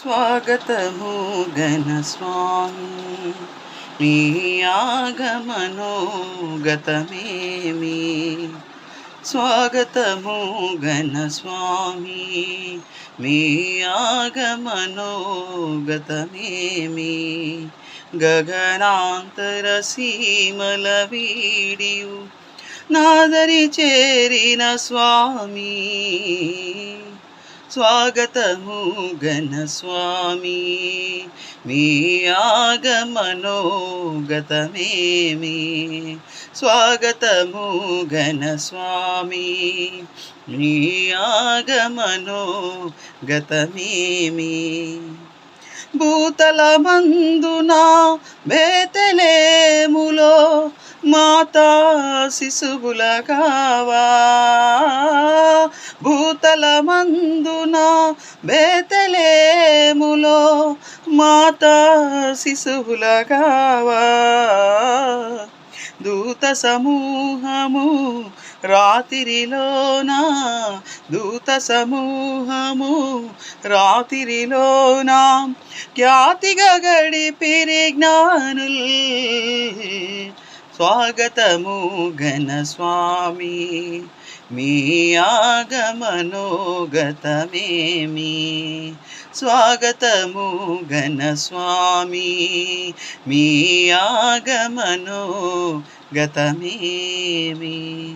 స్వాగతము ఘన స్వామి మీ ఆగమనోగతమేమి. స్వాగతము ఘన స్వామి మీ ఆగమనోగతమేమి. గగనాంతర సీమల వీడియు నాదరి చేరిన స్వామి. స్వాగతము ఘన స్వామి మీ ఆగమనోగతమేమి. స్వాగతము ఘన స్వామి మీ ఆగమనోగతమేమి. భూతలమందున బేతలేములో మాతా శిశువులగావా. భూతలమందున బేతలేములో మాతా శిశువులగావా. దూత సమూహము రాత్రిలోన, దూత సమూహము రాత్రిలోన ఖ్యాతిగా గడిపిరి జ్ఞానుల్. స్వాగతము ఘన స్వామి మీ ఆగమనోగతమేమి. స్వాగతము ఘన స్వామి మీ ఆగమనోగతమేమి.